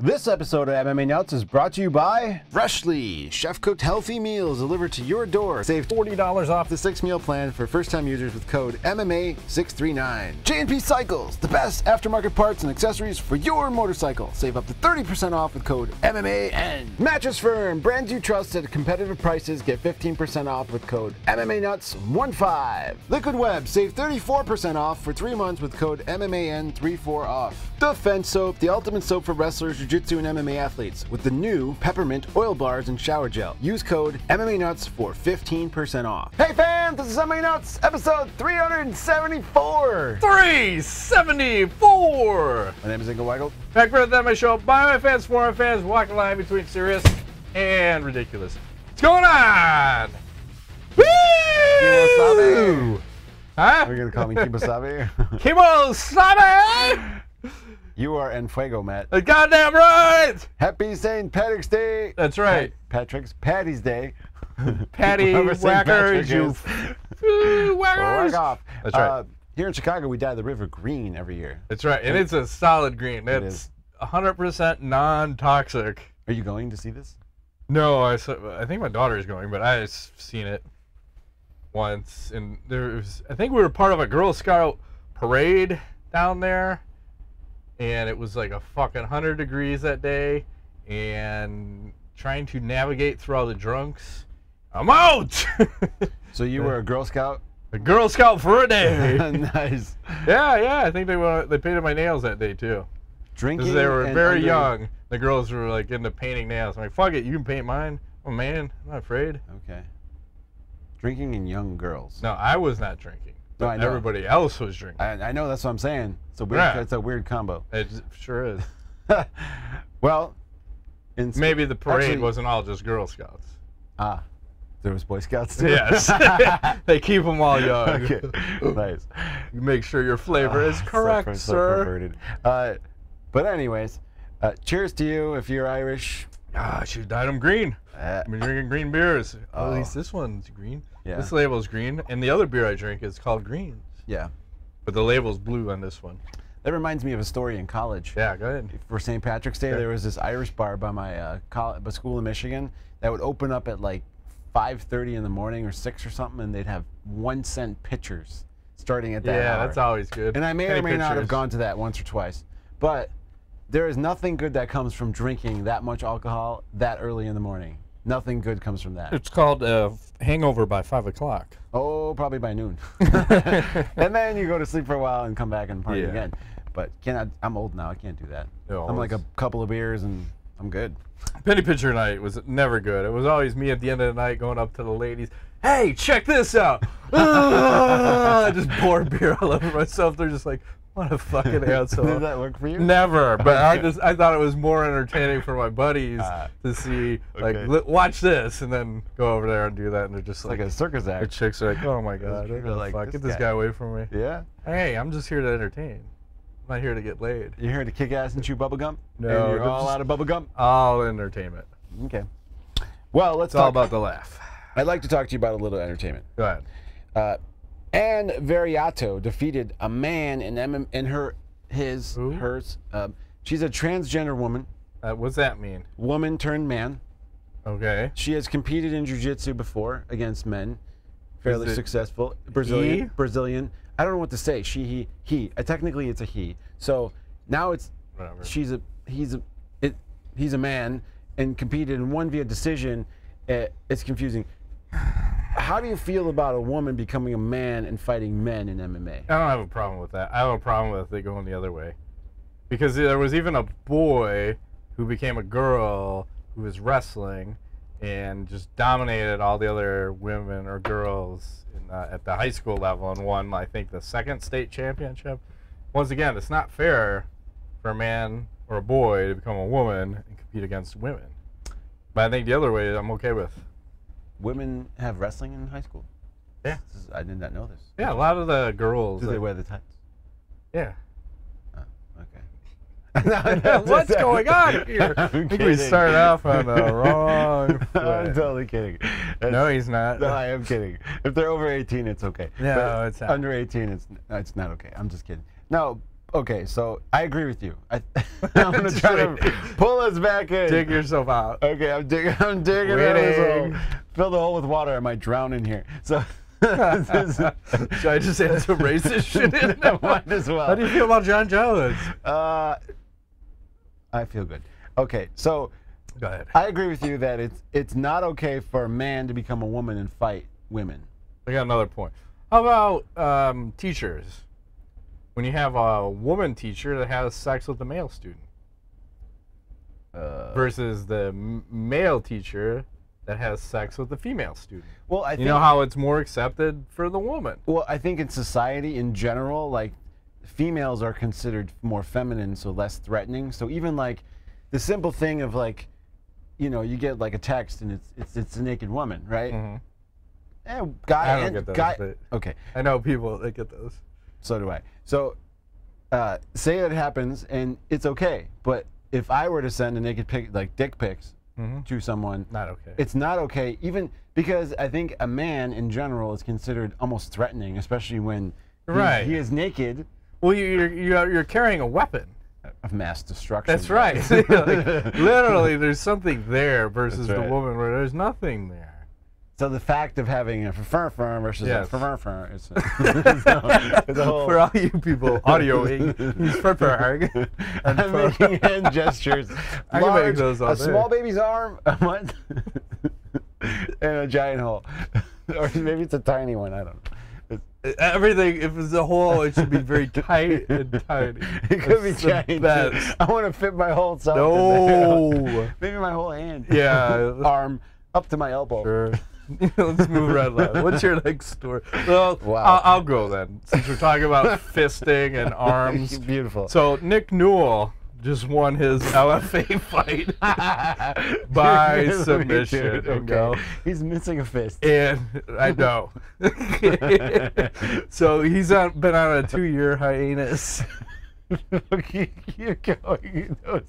This episode of MMA Nuts is brought to you by Freshly, chef-cooked healthy meals delivered to your door. Save $40 off the 6-meal plan for first-time users with code MMA639. J&P Cycles, the best aftermarket parts and accessories for your motorcycle. Save up to 30% off with code MMAN. Mattress Firm, brands you trust at competitive prices. Get 15% off with code MMANUTS15. Liquid Web, save 34% off for 3 months with code MMAN34 off. Defense Soap, the ultimate soap for wrestlers, jiu-jitsu, and MMA athletes with the new peppermint oil bars and shower gel. Use code MMANUTS for 15% off. Hey fans, this is MMA Nuts, episode 374. 374! My name is Ingo Weigel. Back for the MMA show by my fans, for my fans, walking the line between serious and ridiculous. What's going on? Woo! Kimosabe. Huh? Are you going to call me Kimosabe? Kimosabe! You are en fuego, Matt. Goddamn right! Happy St. Patrick's Day. That's right. Patty's Day. Patty whackers, you whackers. Whack off. That's right. Here in Chicago, we dye the river green every year. That's right, and it's a solid green. It's 100% non-toxic. Are you going to see this? No, I think my daughter is going, but I've seen it once. And I think we were part of a Girl Scout parade down there. And it was like a fucking 100 degrees that day, and trying to navigate through all the drunks. I'm out! So you were a Girl Scout? A Girl Scout for a day. Nice. Yeah. I think they painted my nails that day too. Drinking. Because they were very young. The girls were like into painting nails. I'm like, fuck it, you can paint mine. Oh man, I'm not afraid. Okay. Drinking and young girls. No, I was not drinking. No, I know. Everybody else was drinking. I know, that's what I'm saying. It's a weird, It's a weird combo. It sure is. Well, maybe the parade wasn't all just Girl Scouts. Ah, there was Boy Scouts too? Yes. They keep them all young. Okay, nice. You make sure your flavor is correct, sir. But anyways, cheers to you if you're Irish. Ah, I should have dyed them green. I've been drinking green beers. At least this one's green. Yeah. This label's green, and the other beer I drink is called Greens. Yeah. But the label's blue on this one. That reminds me of a story in college. Yeah, go ahead. For St. Patrick's Day, there was this Irish bar by my school in Michigan that would open up at like 5:30 in the morning or 6 or something, and they'd have 1-cent pitchers starting at that hour. Yeah, that's always good. And I may or may not have gone to that once or twice, but there is nothing good that comes from drinking that much alcohol that early in the morning. Nothing good comes from that. It's called hangover by 5 o'clock. Oh, probably by noon. And then you go to sleep for a while and come back and party again. But I'm old now. I can't do that. No, I'm like a couple of beers and I'm good. Penny pitcher night was never good. It was always me at the end of the night going up to the ladies. Hey, check this out. I just pour beer all over myself. They're just like, what a fucking asshole. Did that work for you? Never, but I thought it was more entertaining for my buddies to see, like, watch this, and then go over there and do that, and they're just like a circus act. The chicks are like, oh my god, like, fuck, get this guy away from me. Yeah? Hey, I'm just here to entertain. I'm not here to get laid. You're here to kick ass and chew bubble gum? No. And you're all out of bubble gum? All entertainment. Okay. Well, let's talk. It's all about the laugh. I'd like to talk to you about a little entertainment. Go ahead. Ann Variato defeated a man in hers. She's a transgender woman. What's that mean? Woman turned man. Okay. She has competed in jiu-jitsu before against men. Fairly successful. Brazilian. I don't know what to say. She, he. Technically, it's a he. So now it's whatever. He's a man and competed and won via decision. It's confusing. How do you feel about a woman becoming a man and fighting men in MMA? I don't have a problem with that. I have a problem with it going the other way. Because there was even a boy who became a girl who was wrestling and just dominated all the other women or girls at the high school level and won, I think, the 2nd state championship. Once again, it's not fair for a man or a boy to become a woman and compete against women. But I think the other way I'm okay with. Women have wrestling in high school? Yeah. I did not know this. Yeah, a lot of the girls. Do they wear the tights? Yeah. Oh, okay. What's going on here? I think we started off on the wrong foot. I'm totally kidding. No, he's not. No, I am kidding. If they're over 18, it's okay. No, but it's not. Under 18, it's not okay. I'm just kidding. No, okay, so I agree with you. I'm going to try to pull us back in. Dig yourself out. Okay, I'm digging out this hole. Fill the hole with water. I might drown in here. So, should I just add some racist shit in? Might as well. How do you feel about John Jones? I feel good. Okay, so go ahead. I agree with you that it's not okay for a man to become a woman and fight women. I got another point. How about teachers? When you have a woman teacher that has sex with a male student versus the male teacher that has sex with a female student. Well, I think, you know how it's more accepted for the woman. Well, I think in society in general, like, females are considered more feminine, so less threatening. So even like the simple thing of like, you know, you get like a text and it's a naked woman, right? Mm-hmm. Guy, I don't get those. But okay. I know people that get those. So do I. So say it happens and it's okay, but if I were to send a naked pic, like dick pics, to someone, not okay. It's not okay, even because I think a man in general is considered almost threatening, especially when he is naked. Well, you're carrying a weapon of mass destruction. That's right. Like, literally, there's something there versus right. the woman where there's nothing there. So the fact of having a firm versus a firm, it's a whole. For all you people audioing, he's I'm making hand gestures. I can make those all a small baby's arm, and a giant hole, or maybe it's a tiny one. I don't know. Everything, if it's a hole, it should be very tight and tiny. It could be giant. I want to fit my whole self in there. Maybe my whole hand. Yeah. Arm up to my elbow. Sure. Let's move right along. What's your next story? Well, wow. I'll go then, since we're talking about fisting and arms. Beautiful. So Nick Newell just won his LFA fight by submission. Okay. He's missing a fist. And I know. So he's been on a 2-year hiatus. You're going, you know,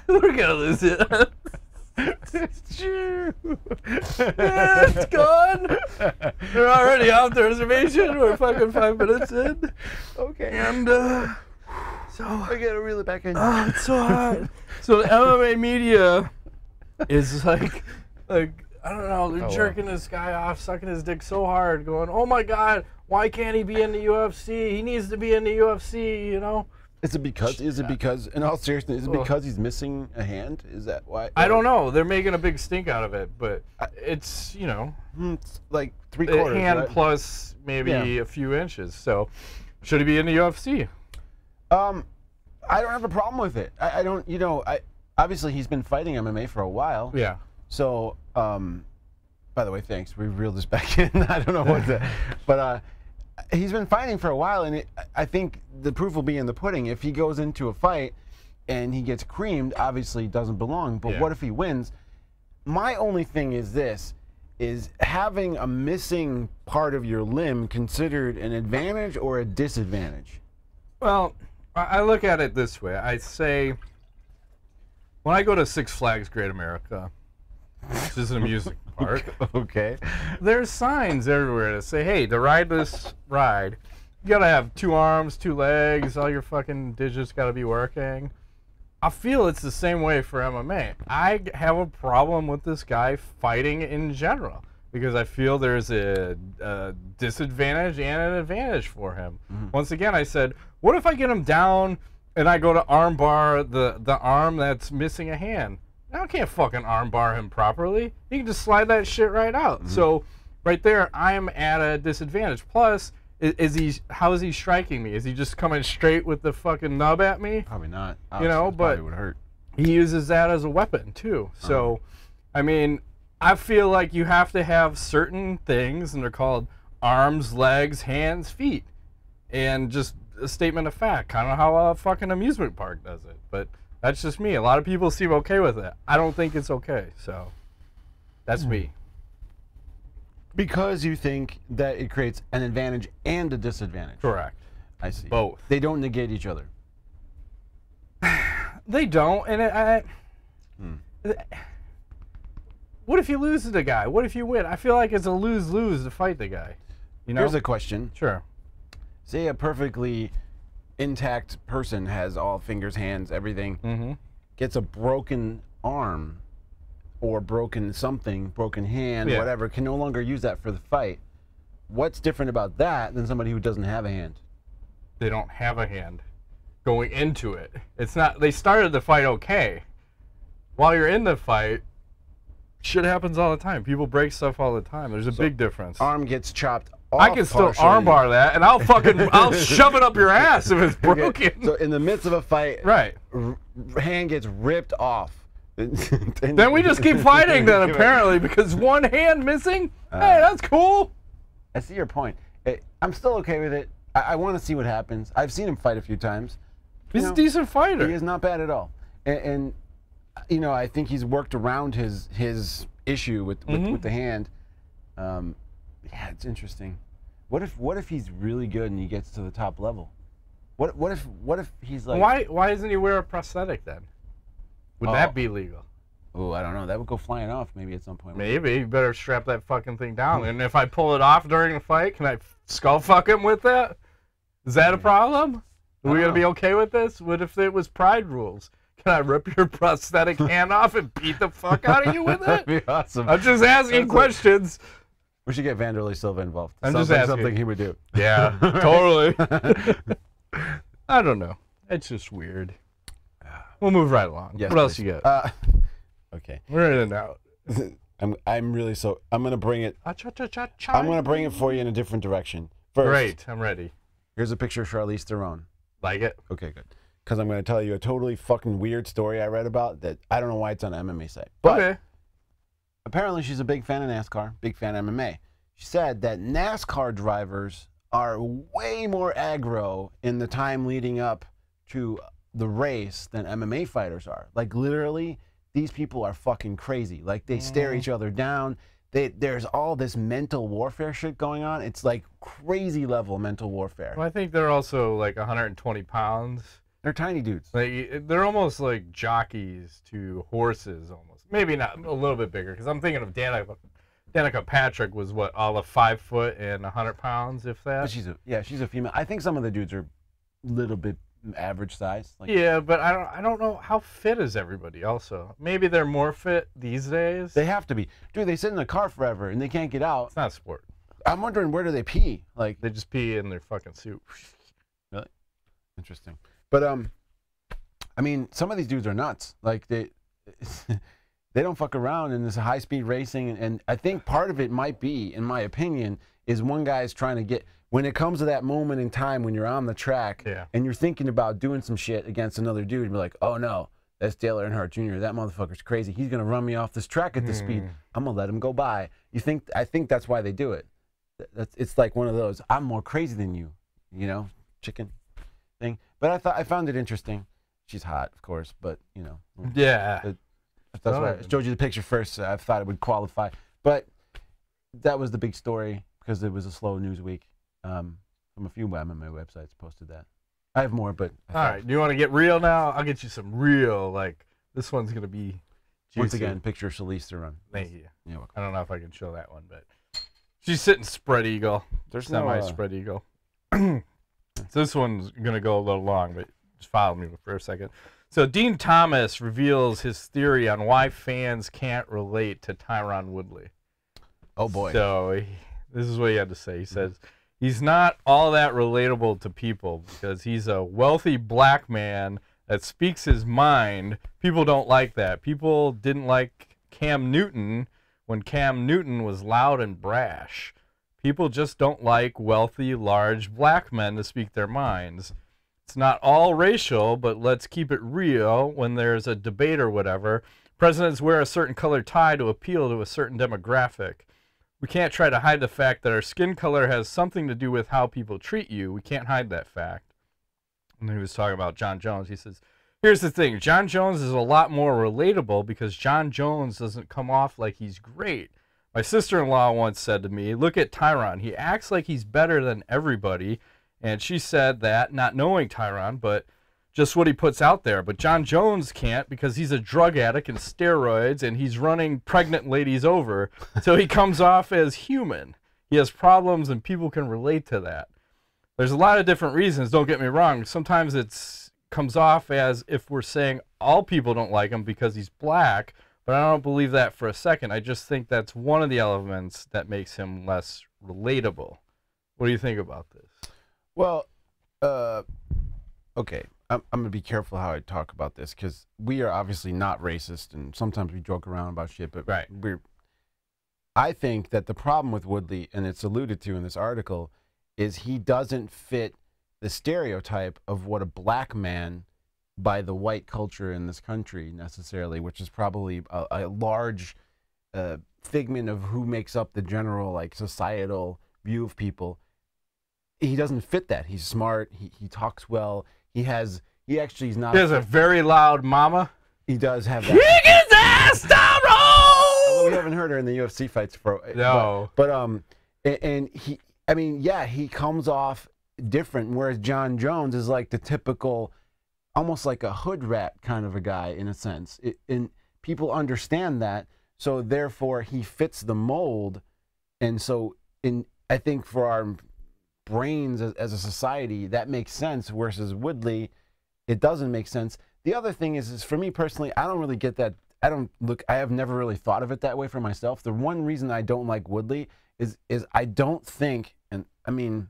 we're gonna lose it. It's true. It's gone. They're already off the reservation. We're fucking 5 minutes in. Okay. And so I gotta reel it back in. Oh, it's so hot. So the MMA media is like I don't know. They're jerking this guy off, sucking his dick so hard, going, "Oh my God, why can't he be in the UFC? He needs to be in the UFC." You know. Is it because, in all seriousness, is it because he's missing a hand? Is that why? I don't know. They're making a big stink out of it, but it's, you know. It's like 3/4. A hand right? plus maybe a few inches. So, should he be in the UFC? I don't have a problem with it. I don't, you know, obviously he's been fighting MMA for a while. Yeah. So, by the way, thanks. We reeled this back in. I don't know what to, but, he's been fighting for a while, and I think the proof will be in the pudding. If he goes into a fight and he gets creamed, obviously he doesn't belong. But what if he wins? My only thing is this, is having a missing part of your limb considered an advantage or a disadvantage? Well, I look at it this way. I say, when I go to Six Flags Great America, which is an amusement park. Okay. There's signs everywhere that say, hey, to ride this ride, you gotta have 2 arms, 2 legs, all your fucking digits gotta be working. I feel it's the same way for MMA. I have a problem with this guy fighting in general because I feel there's a disadvantage and an advantage for him. Once again, I said, what if I get him down and I go to arm bar the arm that's missing a hand? I can't fucking armbar him properly. He can just slide that shit right out. So, right there, I'm at a disadvantage. Plus, how is he striking me? Is he just coming straight with the fucking nub at me? Probably not. You know, but would hurt. He uses that as a weapon too. So, I mean, I feel like you have to have certain things, and they're called arms, legs, hands, feet, and just a statement of fact, kind of how a fucking amusement park does it. But that's just me. A lot of people seem okay with it. I don't think it's okay, so that's me. Because you think that it creates an advantage and a disadvantage. Correct. I see. Both. They don't negate each other. They don't, and what if you lose to the guy? What if you win? I feel like it's a lose-lose to fight the guy. You know? Here's a question. Sure. say a perfectly intact person has all fingers, hands, everything, gets a broken arm or broken something, broken hand, whatever, can no longer use that for the fight. What's different about that than somebody who doesn't have a hand? They don't have a hand going into it. It's not, they started the fight okay. While you're in the fight, shit happens all the time. People break stuff all the time. There's a big difference. Arm gets chopped off. I can still armbar that, and I'll shove it up your ass if it's broken. Okay. So in the midst of a fight, right, hand gets ripped off. Then we just keep fighting then, apparently, because one hand missing? Hey, that's cool. I see your point. I'm still okay with it. I want to see what happens. I've seen him fight a few times. He's a decent fighter. He is not bad at all. And you know, I think he's worked around his issue with the hand. Yeah, it's interesting. What if he's really good and he gets to the top level? What if he's like? Why doesn't he wear a prosthetic then? Would that be legal? Oh, I don't know. That would go flying off maybe at some point. Maybe. You better strap that fucking thing down. And if I pull it off during the fight, can I skull fuck him with that? Is that a problem? Are we going to be okay with this? What if it was Pride rules? Can I rip your prosthetic hand off and beat the fuck out of you with it? That'd be awesome. I'm just asking questions. We should get Wanderlei Silva involved. I'm just asking. Something he would do. Yeah, totally. I don't know. It's just weird. We'll move right along. Yes, what else you got? Okay. We're in and out. I'm really I'm gonna bring it. I'm gonna bring it for you in a different direction. First, great. I'm ready. Here's a picture of Charlize Theron. Like it? Okay, good. Because I'm gonna tell you a totally fucking weird story I read about that I don't know why it's on an MMA site. But apparently she's a big fan of NASCAR, big fan of MMA. She said that NASCAR drivers are way more aggro in the time leading up to the race than MMA fighters are. Like literally, these people are fucking crazy. Like they stare each other down. There's all this mental warfare shit going on. It's like crazy level mental warfare. Well, I think they're also like 120 pounds. They're tiny dudes. They're almost like jockeys to horses, almost. Maybe not, a little bit bigger. Because I'm thinking of Danica Patrick was what, all of 5 foot and 100 pounds, if that. But she's a female. I think some of the dudes are a little bit average size. Like, yeah, but I don't know how fit is everybody. Also, maybe they're more fit these days. They have to be, dude. They sit in the car forever and they can't get out. It's not a sport. I'm wondering, where do they pee? Like they just pee in their fucking suit. Really? Interesting. But I mean, some of these dudes are nuts. Like they don't fuck around, and there's a high speed racing, and I think part of it might be, in my opinion, is one guy's trying to get. When it comes to that moment in time when you're on the track and you're thinking about doing some shit against another dude, and be like, oh no, that's Dale Earnhardt Jr. That motherfucker's crazy. He's gonna run me off this track at this speed. I'm gonna let him go by. I think that's why they do it. It's like one of those, I'm more crazy than you, you know, chicken thing. But I found it interesting. She's hot, of course, but you know. Yeah. That's why I showed you the picture first. So I thought it would qualify. But that was the big story because it was a slow news week. From a few MMA websites posted that. I have more, but all right. Do you want to get real now? I'll get you some real. Like this one's gonna be juicy. Once again, picture of Charlize Theron. Thank you. You're welcome. I don't know if I can show that one, but she's sitting spread eagle. There's semi spread eagle. So this one's gonna go a little long, but just follow me for a second. So Dean Thomas reveals his theory on why fans can't relate to Tyron Woodley. Oh boy. So this is what he had to say. He says he's not all that relatable to people because he's a wealthy black man that speaks his mind. People don't like that. People didn't like Cam Newton when Cam Newton was loud and brash. People just don't like wealthy, large black men to speak their minds. It's not all racial, but let's keep it real. When there's a debate or whatever, presidents wear a certain color tie to appeal to a certain demographic. We can't try to hide the fact that our skin color has something to do with how people treat you. We can't hide that fact. And he was talking about John Jones. He says, here's the thing. John Jones is a lot more relatable because John Jones doesn't come off like he's great. My sister-in-law once said to me, look at Tyron. He acts like he's better than everybody. And she said that, not knowing Tyron, but just what he puts out there. But John Jones can't because he's a drug addict and steroids, and he's running pregnant ladies over. So he comes off as human. He has problems, and people can relate to that. there's a lot of different reasons. Don't get me wrong. Sometimes it's comes off as if we're saying all people don't like him because he's black, but I don't believe that for a second. I just think that's one of the elements that makes him less relatable. What do you think about this? Well, okay, I'm going to be careful how I talk about this because we are obviously not racist, and sometimes we joke around about shit, but right. I think that the problem with Woodley, and it's alluded to in this article, is he doesn't fit the stereotype of what a black man by the white culture in this country necessarily, which is probably a large figment of who makes up the general like societal view of people. He doesn't fit that. He's smart. He talks well. He has a very loud mama. He does have that. Kick his ass, Tyrone! Although we haven't heard her in the UFC fights for no. But and he, I mean, yeah, he comes off different, whereas John Jones is like the typical, almost like a hood rat kind of a guy in a sense. And people understand that, so therefore he fits the mold. And so I think for our brains as a society, that makes sense, versus Woodley, it doesn't make sense. The other thing is for me personally, I don't really get that. I have never really thought of it that way for myself. The one reason I don't like Woodley is I don't think, and I mean,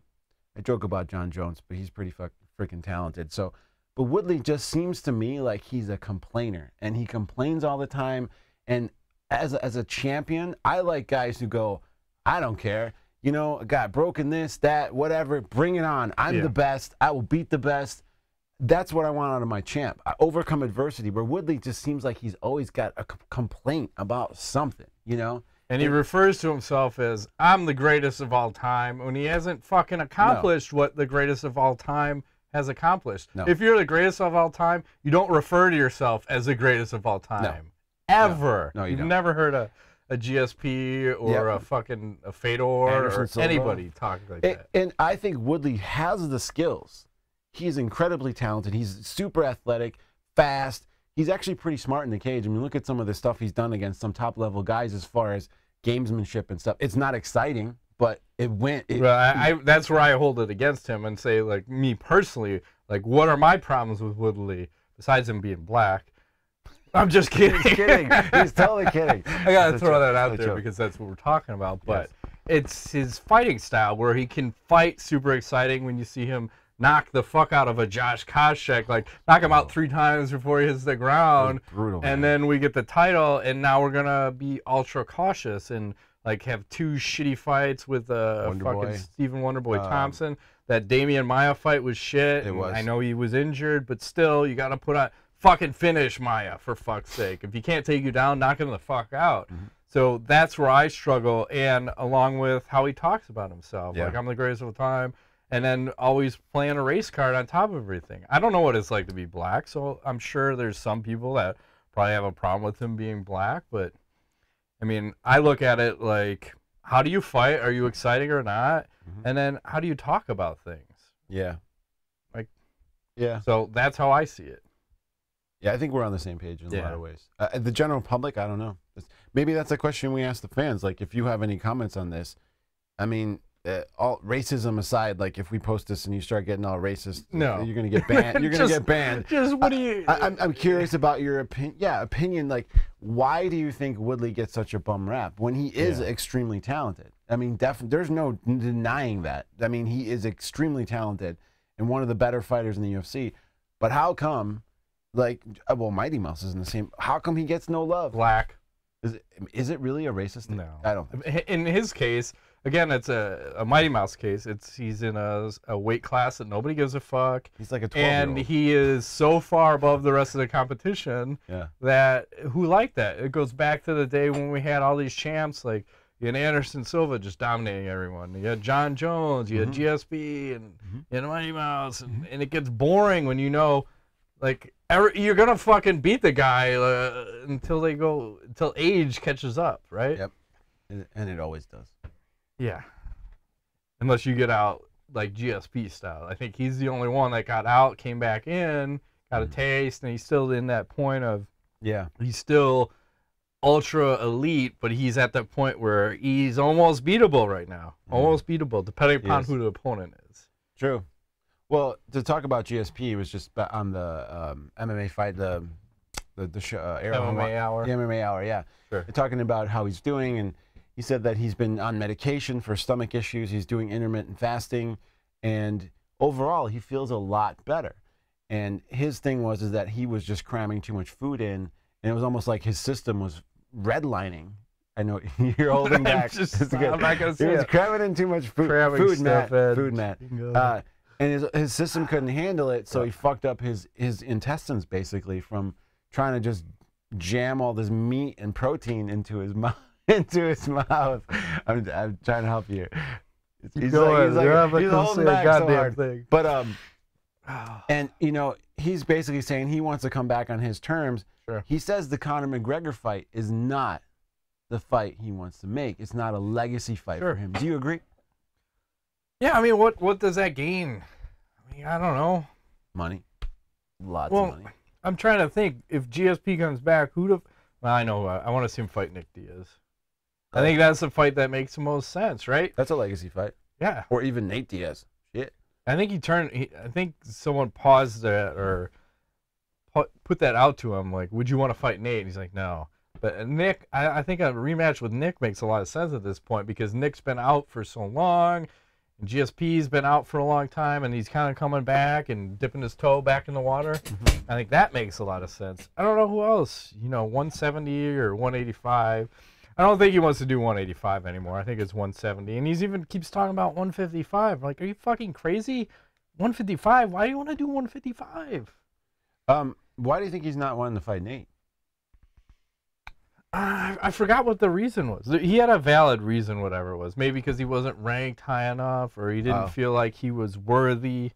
I joke about John Jones, but he's pretty freaking talented. So, but Woodley just seems to me like he's a complainer, and he complains all the time. And as a champion, I like guys who go, I don't care. You know, I got broken this, that, whatever. Bring it on. I'm the best. I will beat the best. That's what I want out of my champ. I overcome adversity. Where Woodley just seems like he's always got a complaint about something, you know? And he refers to himself as, I'm the greatest of all time, when he hasn't fucking accomplished what the greatest of all time has accomplished. No. If you're the greatest of all time, you don't refer to yourself as the greatest of all time. No. Ever. No, you've never heard a GSP or a fucking Fedor or anybody talk like that. And I think Woodley has the skills. He's incredibly talented. He's super athletic, fast. He's actually pretty smart in the cage. I mean, look at some of the stuff he's done against some top-level guys as far as gamesmanship and stuff. It's not exciting, but it went. That's where I hold it against him and say, like, me personally, like, what are my problems with Woodley besides him being black? I'm just kidding. He's kidding. He's totally kidding. I gotta throw that out there because that's what we're talking about. But it's his fighting style where he can fight super exciting when you see him knock the fuck out of a Josh Koscheck, like knock him out 3 times before he hits the ground. Brutal, and then we get the title, and now we're gonna be ultra cautious and like have 2 shitty fights with fucking Stephen Wonderboy Thompson. That Demian Maia fight was shit. It was. I know he was injured, but still, you gotta put on. Fucking finish Maia, for fuck's sake. If he can't take you down, knock him the fuck out. So that's where I struggle, and along with how he talks about himself. Like, I'm the greatest of all time, and then always playing a race card on top of everything. I don't know what it's like to be black, so I'm sure there's some people that probably have a problem with him being black, but, I mean, I look at it like, how do you fight? Are you exciting or not? And then how do you talk about things? So that's how I see it. Yeah, I think we're on the same page in a lot of ways. The general public, I don't know. Maybe that's a question we ask the fans. Like, if you have any comments on this, I mean, all racism aside, like if we post this and you start getting all racist, you're gonna get banned. You're gonna get banned. Just what do you? I'm curious about your opinion. Yeah, opinion. Like, why do you think Woodley gets such a bum rap when he is extremely talented? I mean, there's no denying that. I mean, he is extremely talented and one of the better fighters in the UFC. But how come? Like, well, Mighty Mouse isn't the same. How come he gets no love? Black. Is it really a racist thing? No. I don't think so. In his case, again, it's a Mighty Mouse case. He's in a weight class that nobody gives a fuck. He's like a 12-year-old. And he is so far above the rest of the competition that who like that? It goes back to the day when we had all these champs, like you had Anderson Silva just dominating everyone. You had John Jones, you had GSP, and you had Mighty Mouse. And it gets boring when you know, like, you're gonna fucking beat the guy until age catches up, right? Yep, and it always does. Yeah, unless you get out like GSP style. I think he's the only one that got out, came back in, got a taste, and he's still in that point of he's still ultra elite, but he's at that point where he's almost beatable right now, almost beatable, depending upon who the opponent is. True. Well, to talk about GSP, it was just on the MMA fight, the show, MMA Hour. The MMA Hour, yeah. Sure. They're talking about how he's doing, and he said that he's been on medication for stomach issues. He's doing intermittent fasting, and overall, he feels a lot better. And his thing was that he was just cramming too much food in, and it was almost like his system was redlining. I know you're holding back. I'm not gonna say he was cramming in too much food. Food, Matt. And his system couldn't handle it, so he fucked up his intestines basically from trying to just jam all this meat and protein into his mouth. I'm trying to help you. He's holding back so hard. Thing. But and you know, he's basically saying he wants to come back on his terms. Sure. He says the Conor McGregor fight is not the fight he wants to make. It's not a legacy fight for him. Do you agree? Yeah, I mean, what does that gain? I mean, I don't know. Money. Lots of money. I'm trying to think. If GSP comes back, well, I know. I want to see him fight Nick Diaz. I think that's the fight that makes the most sense, right? That's a legacy fight. Yeah. Or even Nate Diaz. Shit. I think I think someone paused that or put that out to him, like, would you want to fight Nate? And he's like, no. But Nick, I think a rematch with Nick makes a lot of sense at this point because Nick's been out for so long, and GSP's been out for a long time, and he's kind of coming back and dipping his toe back in the water. Mm-hmm. I think that makes a lot of sense. I don't know who else, 170 or 185. I don't think he wants to do 185 anymore. I think it's 170. And he's even keeps talking about 155. Like, are you fucking crazy? 155? Why do you want to do 155? Why do you think he's not wanting to fight Nate? I forgot what the reason was. He had a valid reason, whatever it was. Maybe because he wasn't ranked high enough or he didn't feel like he was worthy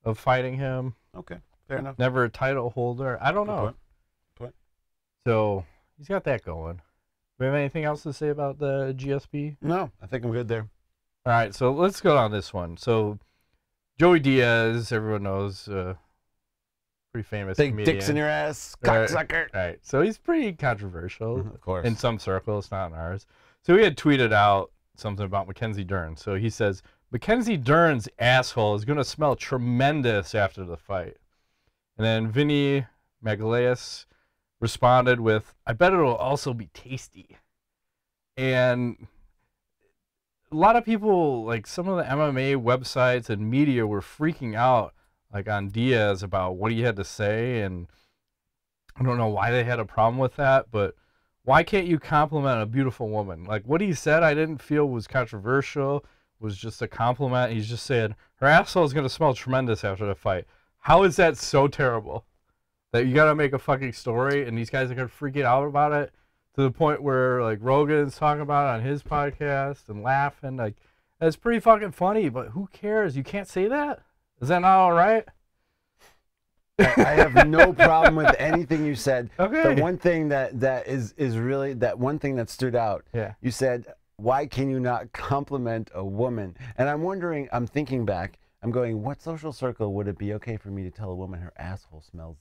of fighting him. Okay, fair enough. Never a title holder. I don't know. Point. So he's got that going. Do we have anything else to say about the GSP? No, I think I'm good there. All right, so let's go on this one. So Joey Diaz, everyone knows, pretty famous big comedian. Dicks in your ass, cocksucker. All right, so he's pretty controversial, of course, in some circles, not in ours. So he had tweeted out something about Mackenzie Dern. So he says, Mackenzie Dern's asshole is going to smell tremendous after the fight. And then Vinny Magalhaes responded with, I bet it'll also be tasty. And a lot of people, like some of the MMA websites and media were freaking out like on Diaz about what he had to say, and I don't know why they had a problem with that, but why can't you compliment a beautiful woman? Like what he said I didn't feel was controversial, was just a compliment. He's just saying her asshole is going to smell tremendous after the fight. How is that so terrible? That you got to make a fucking story, and these guys are going to freak out about it to the point where, like, Rogan's talking about it on his podcast and laughing. Like, that's pretty fucking funny, but who cares? You can't say that? Is that not all right? I have no problem with anything you said. Okay. The one thing that is really, that one thing that stood out, you said, why can you not compliment a woman? And I'm wondering, I'm thinking back, I'm going, what social circle would it be okay for me to tell a woman her asshole smells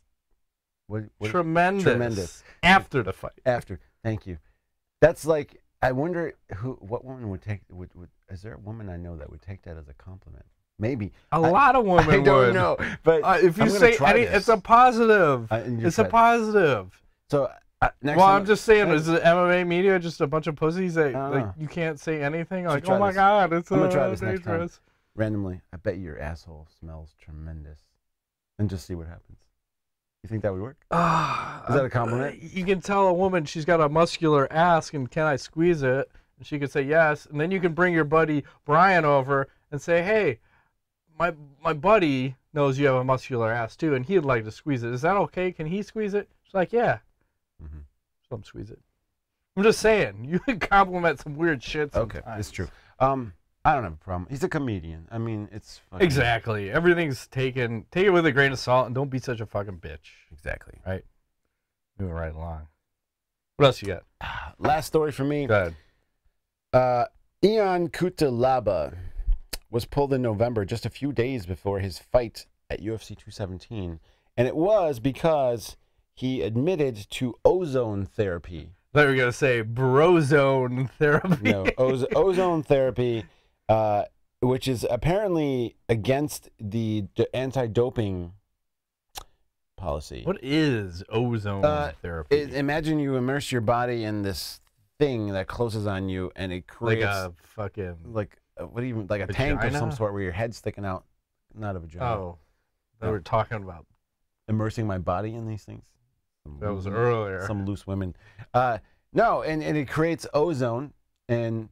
tremendous after the fight? After, thank you. That's like, I wonder what woman would take, is there a woman I know that would take that as a compliment? Maybe. A lot of women would. I don't know. But if you say it's a positive. It's a positive. So, I'm just saying, is the MMA media just a bunch of pussies that like you can't say anything? Like, oh my God, it's I'm gonna try this next time. dangerous. Randomly, I bet your asshole smells tremendous. And just see what happens. You think that would work? Is that a compliment? You can tell a woman she's got a muscular ass and can I squeeze it? And she could say yes. And then you can bring your buddy Brian over and say, hey, my buddy knows you have a muscular ass too, and he'd like to squeeze it. Is that okay? Can he squeeze it? She's like, yeah. So let him squeeze it. I'm just saying, you can compliment some weird shit sometimes. Okay, it's true. I don't have a problem. He's a comedian. I mean, it's fucking... Exactly. Everything's take it with a grain of salt, and don't be such a fucking bitch. Exactly. Right? Moving right along. What else you got? Last story for me. Go ahead. Ion Cutelaba was pulled in November, just a few days before his fight at UFC 217, and it was because he admitted to ozone therapy. I thought you were going to say brozone therapy. No, ozone therapy, which is apparently against the anti-doping policy. What is ozone therapy? Imagine you immerse your body in this thing that closes on you, and it creates like a fucking like a tank of some sort where your head's sticking out, not a vagina. Oh, they were talking about immersing my body in these things. That was earlier. Some loose women. No, and it creates ozone, and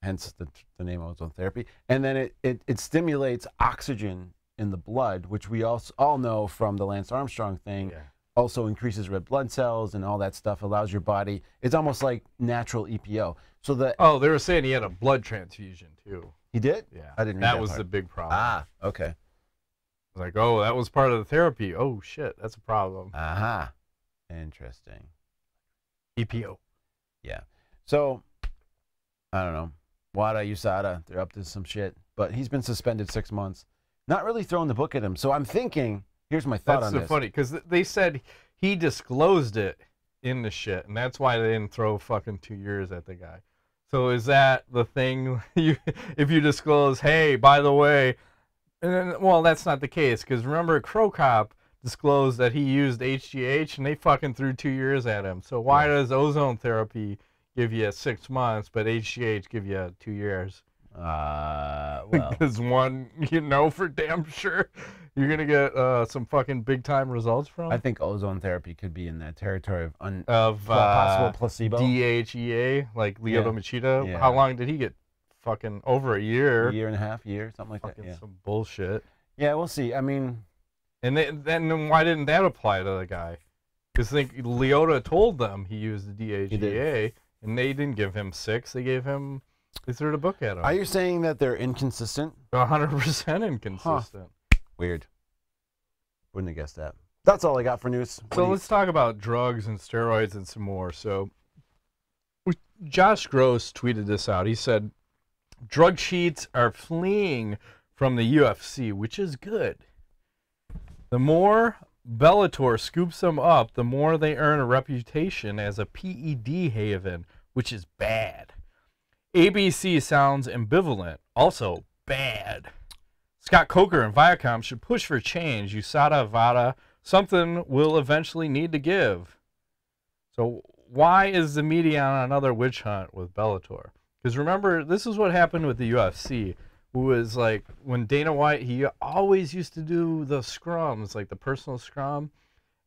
hence the name ozone therapy. And then it stimulates oxygen in the blood, which we all know from the Lance Armstrong thing. Yeah. Also increases red blood cells and all that stuff, allows your body. It's almost like natural EPO. So they were saying he had a blood transfusion too. He did? Yeah. I didn't read that was the big problem. Ah, okay. Like, oh, that was part of the therapy. Oh shit, that's a problem. Aha. Interesting. EPO. Yeah. So I don't know. WADA, USADA, they're up to some shit. But he's been suspended 6 months. Not really throwing the book at him. So I'm thinking, here's my thought on this. That's so funny, because they said he disclosed it in the shit, and that's why they didn't throw fucking 2 years at the guy. So is that the thing? If you disclose, hey, by the way, and then, well, that's not the case, because remember, Crow Cop disclosed that he used HGH, and they fucking threw 2 years at him. So why does ozone therapy give you 6 months, but HGH give you 2 years? Well, because one, you know for damn sure you're gonna get some fucking big time results from. I think ozone therapy could be in that territory of possible placebo. DHEA, like Lyoto Machida. Yeah. How long did he get? Fucking over a year. A year and a half, something like fucking that. Yeah. Some bullshit. Yeah, we'll see. I mean, and then why didn't that apply to the guy? Because I think Lyoto told them he used the DHEA, and they didn't give him 6. They gave him. They threw the book at him. Are you saying that they're inconsistent? 100% inconsistent. Huh. Weird. Wouldn't have guessed that. That's all I got for news. So let's talk about drugs and steroids and some more. So Josh Gross tweeted this out. He said, drug cheats are fleeing from the UFC, which is good. The more Bellator scoops them up, the more they earn a reputation as a PED haven, which is bad. ABC sounds ambivalent, also bad. Scott Coker and Viacom should push for change. USADA, VADA, something will eventually need to give. So why is the media on another witch hunt with Bellator? Because remember, this is what happened with the UFC. Who was like, when Dana White, he always used to do the scrums, like the personal scrum.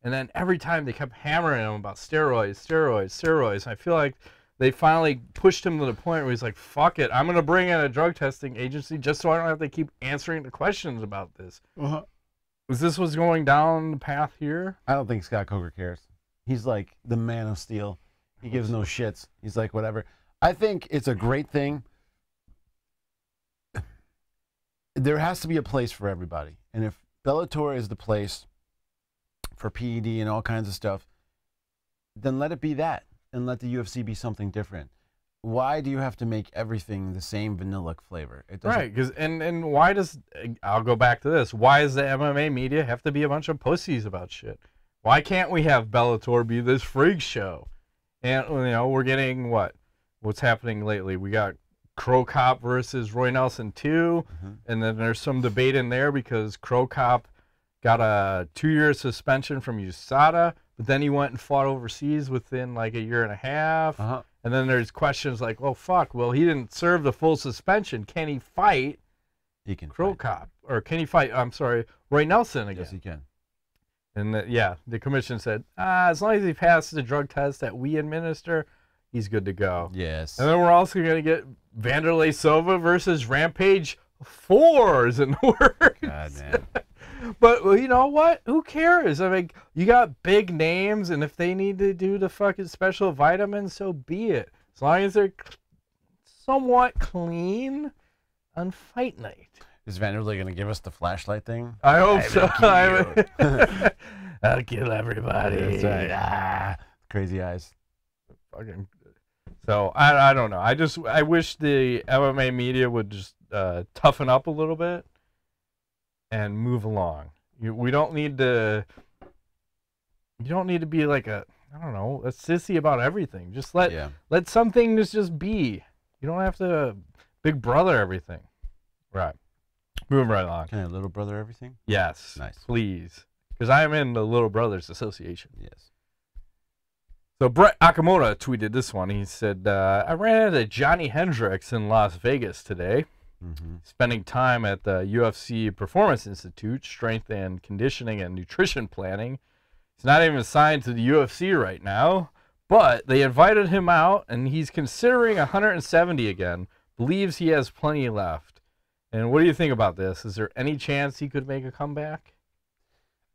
And then every time they kept hammering him about steroids. I feel like they finally pushed him to the point where he's like, fuck it, I'm going to bring in a drug testing agency just so I don't have to keep answering the questions about this. Was this what's going down the path here? I don't think Scott Coker cares. He's like the man of steel. He gives no shits. He's like, whatever. I think it's a great thing. There has to be a place for everybody. And if Bellator is the place for PED and all kinds of stuff, then let it be that. And let the UFC be something different. Why do you have to make everything the same vanilla flavor? It doesn't... Right, because and why does, I'll go back to this, why does the MMA media have to be a bunch of pussies about shit? Why can't we have Bellator be this freak show? And, you know, we're getting what's happening lately? We got Crow Cop versus Roy Nelson 2, and then there's some debate in there because Crow Cop got a 2-year suspension from USADA, but then he went and fought overseas within like a year and a half. And then there's questions like, well, fuck, well, he didn't serve the full suspension. Can he fight Crow Cop? Or can he fight, I'm sorry, Roy Nelson again? Yes, he can. And the commission said, as long as he passes the drug test that we administer, he's good to go. Yes. And then we're also going to get Wanderlei Silva versus Rampage 4s in the works. God, man. But you know what? Who cares? I mean, you got big names, and if they need to do the fucking special vitamins, so be it. As long as they're somewhat clean on fight night. Is Wanderlei going to give us the flashlight thing? I hope so. I'll kill everybody. That's right. Crazy eyes. Fucking. So I don't know. I wish the MMA media would just toughen up a little bit and move along. We don't need to. You don't need to be like a sissy about everything. Just let some things just be. You don't have to Big Brother everything, Right. Moving right along. Can I little brother everything? Yes. Nice. Please. Because I am in the Little Brothers Association. Yes. So Brett Okamoto tweeted this one. He said, I ran into Johny Hendricks in Las Vegas today, spending time at the UFC Performance Institute, strength and conditioning and nutrition planning. He's not even signed to the UFC right now, but they invited him out, and he's considering 170 again. Believes he has plenty left. And what do you think about this? Is there any chance he could make a comeback?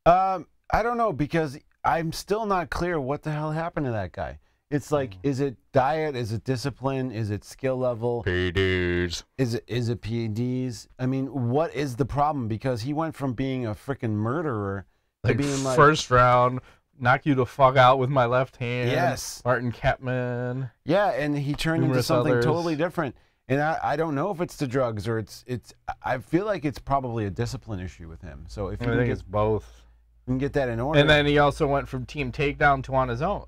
I don't know, because I'm still not clear what the hell happened to that guy. It's like, is it diet? Is it discipline? Is it skill level? PEDs. Is it PEDs? I mean, what is the problem? Because he went from being a freaking murderer to being like first round, knock you the fuck out with my left hand. Yes. Martin Kepman. Yeah, and he turned into something others. totally different. And I don't know if it's the drugs or it's. I feel like it's probably a discipline issue with him. So if you I think it's both. You can get that in order. And then he also went from team takedown to on his own.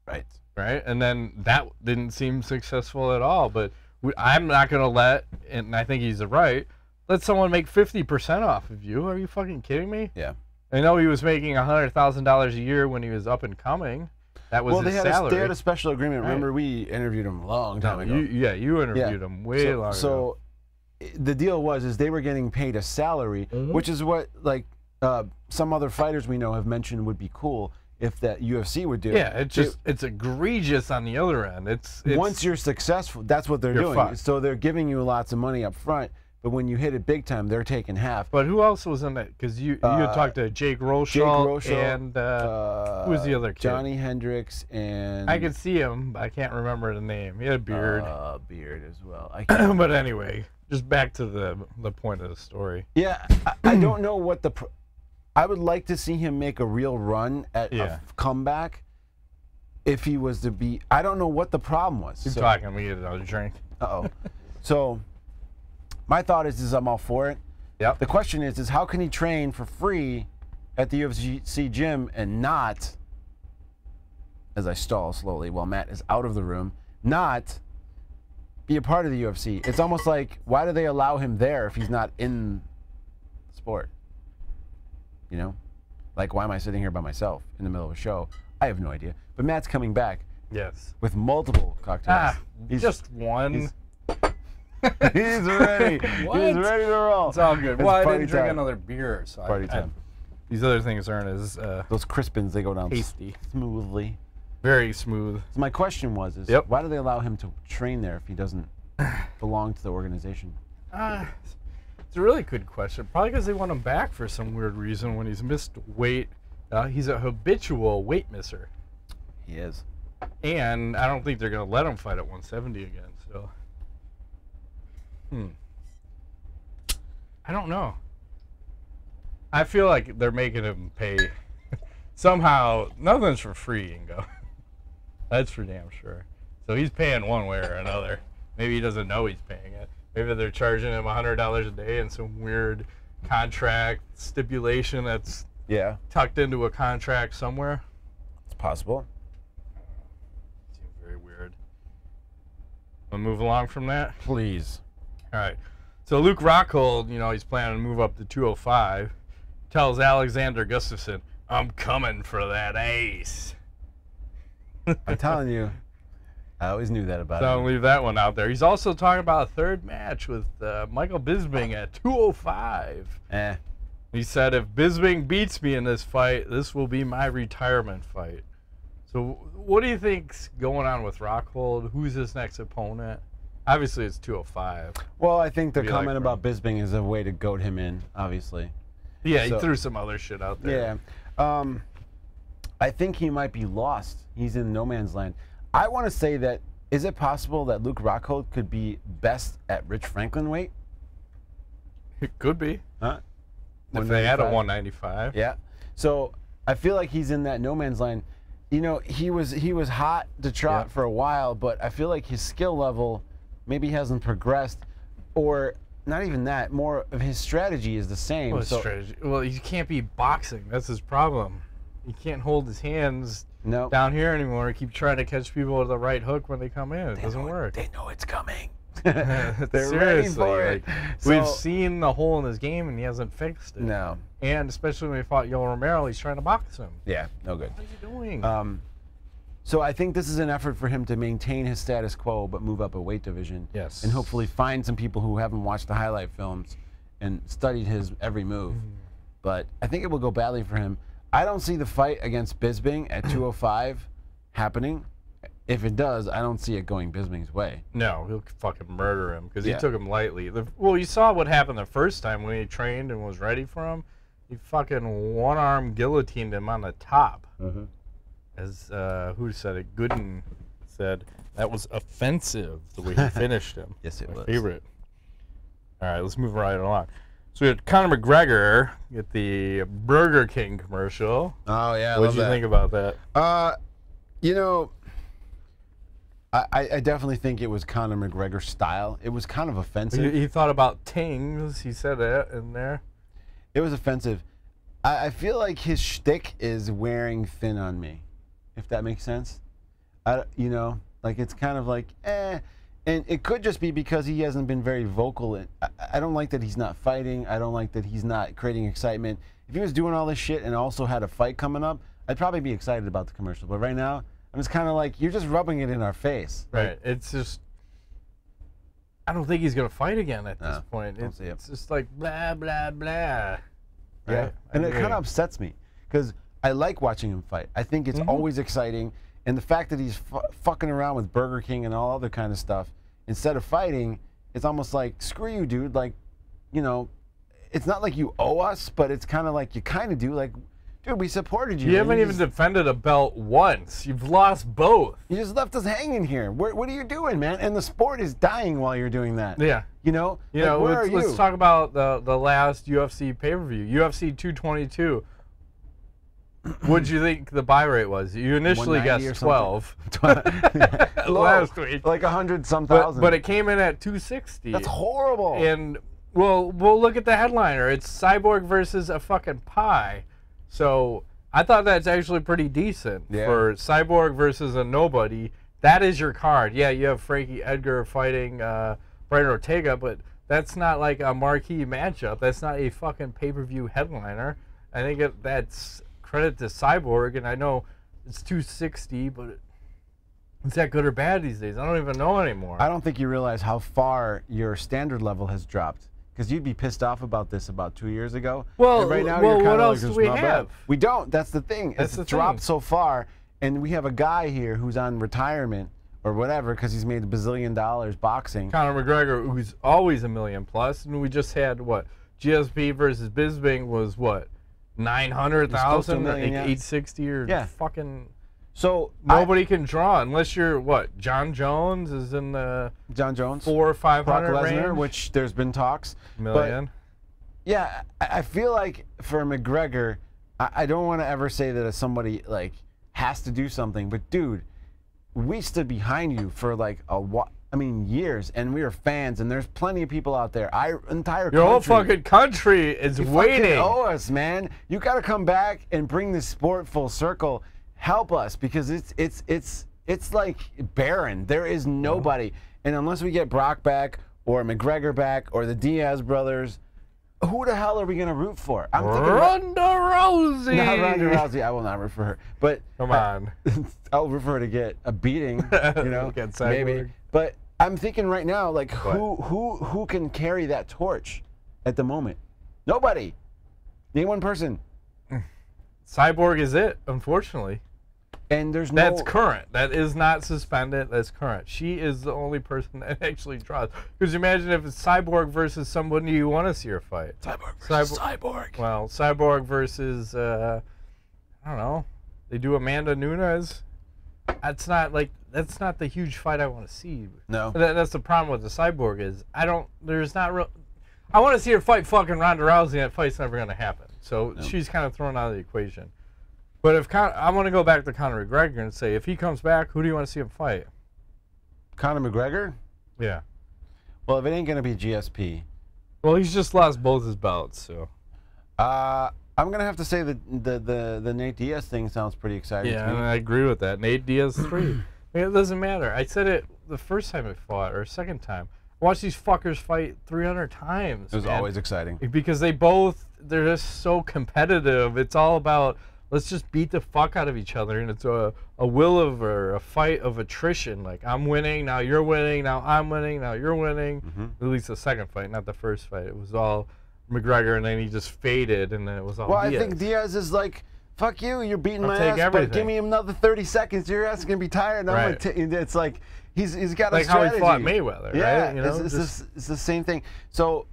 Right. Right? And then that didn't seem successful at all. But I'm not going to let, and I think he's right, let someone make 50% off of you. Are you fucking kidding me? Yeah. I know he was making $100,000 a year when he was up and coming. That was his salary. They had a special agreement. Right. Remember, we interviewed him a long time ago. You interviewed him way long ago. So the deal was they were getting paid a salary, which is what some other fighters we know have mentioned would be cool if that UFC would do. Yeah, it's egregious on the other end. It's once you're successful, that's what they're doing. Fucked. So they're giving you lots of money up front, but when you hit it big time, they're taking half. But who else was in that? Because you had talked to Jake Rochelle and who was the other kid? Johny Hendricks and I could see him, but I can't remember the name. He had a beard. Beard as well. But anyway, just back to the point of the story. Yeah, I don't know what the. I would like to see him make a real run at a comeback. If he was to be, I don't know what the problem was. Keep talking. We get another drink. So, my thought is I'm all for it. Yep. The question is how can he train for free at the UFC gym and not, as I stall slowly while Matt is out of the room, not be a part of the UFC? It's almost like, why do they allow him there if he's not in sport? You know, like, why am I sitting here by myself in the middle of a show? I have no idea. But Matt's coming back. Yes. With multiple cocktails. Just one. He's ready. He's ready to roll. It's all good. It's well, I didn't party drink time. another beer, so Party time. These other things aren't as those Crispins, they go down tasty, smoothly. Very smooth. So my question was, why do they allow him to train there if he doesn't belong to the organization? It's a really good question. Probably because they want him back for some weird reason when he's missed weight. He's a habitual weight misser. He is. And I don't think they're going to let him fight at 170 again. So, I don't know. I feel like they're making him pay. Somehow, nothing's for free, Ingo. That's for damn sure. So he's paying one way or another. Maybe he doesn't know he's paying it. Maybe they're charging him $100 a day in some weird contract stipulation that's tucked into a contract somewhere. It's possible. Seems very weird. We'll move along from that? Please. All right. So Luke Rockhold, he's planning to move up to 205, tells Alexander Gustafsson, I'm coming for that ace. I'm telling you. I always knew that about him. Don't leave that one out there. He's also talking about a third match with Michael Bisping at 205. He said, if Bisping beats me in this fight, this will be my retirement fight. So what do you think's going on with Rockhold? Who's his next opponent? Obviously, it's 205. Well, I think the comment about Bisping is a way to goad him in, obviously. Yeah, he threw some other shit out there. Yeah. I think he might be lost. He's in no man's land. I want to say that, is it possible that Luke Rockhold could be best at Rich Franklin weight? It could be. Huh? If they had a 195. Yeah. So I feel like he's in that no man's land. He was hot to trot for a while, but I feel like his skill level maybe hasn't progressed, or not even that. More of his strategy is the same. Well, he can't be boxing. That's his problem. He can't hold his hands down here anymore. Keep trying to catch people with the right hook when they come in. It doesn't work. They know it's coming. They're Seriously, ready for it. We've seen the hole in his game, and he hasn't fixed it. No. And especially when he fought Yoel Romero, he's trying to box him. Yeah, no good. What are you doing? So I think this is an effort for him to maintain his status quo, but move up a weight division. Yes. And hopefully find some people who haven't watched the highlight films and studied his every move. But I think it will go badly for him. I don't see the fight against Bisping at 205 happening. If it does, I don't see it going Bisping's way. No, he'll fucking murder him because he took him lightly. Well, you saw what happened the first time when he trained and was ready for him. He fucking one-arm guillotined him on the top. As who said it? Gooden said that was offensive the way he finished him. Yes, it was. Favorite. All right, let's move right along. So we had Conor McGregor get the Burger King commercial. Oh yeah, what did you think about that? You know, I definitely think it was Conor McGregor style. It was kind of offensive. He thought about tings. He said that in there. It was offensive. I feel like his shtick is wearing thin on me, if that makes sense. You know, like it's kind of like, eh. And it could just be because he hasn't been very vocal. I don't like that he's not fighting. I don't like that he's not creating excitement. If he was doing all this shit and also had a fight coming up, I'd probably be excited about the commercial. But right now, I'm just kind of like, you're just rubbing it in our face. Right. It's just, I don't think he's going to fight again at this point. It's just like blah, blah, blah. Yeah. Right? And it kind of upsets me because I like watching him fight. I think it's always exciting. And the fact that he's fucking around with Burger King and all other kind of stuff, instead of fighting, it's almost like, screw you, dude. Like, you know, it's not like you owe us, but it's kind of like you kind of do. Like, dude, we supported you. You haven't even defended a belt once. You've lost both. You just left us hanging here. What are you doing, man? And the sport is dying while you're doing that. Yeah. You know? You know, let's talk about the last UFC pay-per-view, UFC 222. What did you think the buy rate was? You initially guessed 12 last week, like 100-some thousand. But it came in at 260. That's horrible. And well, we'll look at the headliner. It's Cyborg versus a fucking pie. So I thought that's actually pretty decent for Cyborg versus a nobody. That is your card. Yeah, you have Frankie Edgar fighting Brian Ortega, but that's not like a marquee matchup. That's not a fucking pay-per-view headliner. I think that's credit to Cyborg, and I know it's 260, but is that good or bad these days? I don't even know anymore. I don't think you realize how far your standard level has dropped, because you'd be pissed off about this about 2 years ago. Well, and right now you're what else like, do we have? We don't. That's the thing. It's dropped so far, and we have a guy here who's on retirement or whatever because he's made $1 bazillion boxing. Conor McGregor, who's always $1 million plus, and we just had what GSP versus Bisping was what 900,000, like 860 or fucking. So nobody can draw unless you're what? John Jones is in the John Jones 400 or 500 Brock Lesnar, range, which there's been talks. Million. But, yeah, I feel like for McGregor, I don't want to ever say that somebody like has to do something, but dude, we stood behind you for like years, and we were fans, and there's plenty of people out there. Your whole fucking country is waiting. You owe us, man. You got to come back and bring this sport full circle. Help us, because it's like barren. There is nobody, and unless we get Brock back or McGregor back or the Diaz brothers, who the hell are we gonna root for? I'm thinking Ronda Rousey. Not Ronda Rousey. I will not root for her. But come on, I'll root for her to get a beating. You know, maybe. But I'm thinking right now, like who can carry that torch at the moment? Nobody. Name one person. Cyborg is it, unfortunately. And there's That's current. That is not suspended. That's current. She is the only person that actually draws. Because imagine if it's Cyborg versus somebody you want to see her fight. Cyborg versus Cyborg. Well, Cyborg versus, I don't know. They do Amanda Nunes. That's not the huge fight I want to see. No. That's the problem with the Cyborg is I want to see her fight fucking Ronda Rousey, and that fight's never going to happen. So she's kind of thrown out of the equation. But if I want to go back to Conor McGregor and say, if he comes back, who do you want to see him fight? Conor McGregor? Yeah. Well, if it ain't going to be GSP. Well, he's just lost both his belts, so. I'm going to have to say that the Nate Diaz thing sounds pretty exciting to me. Yeah, I agree with that. Nate Diaz 3. I mean, it doesn't matter. I said it the first time we fought, or second time. Watch these fuckers fight 300 times. It was always exciting. Because they're just so competitive. It's all about, let's just beat the fuck out of each other. And it's a a fight of attrition. Like, I'm winning, now you're winning, now I'm winning, now you're winning. At least the second fight, not the first fight. It was all McGregor, and then he just faded, and then it was all Diaz. I think Diaz is like, fuck you, you're beating my ass, but give me another 30 seconds, your ass is going to be tired. And it's like, he's got a strategy. Like how he fought Mayweather, right? You know, it's the same thing. So,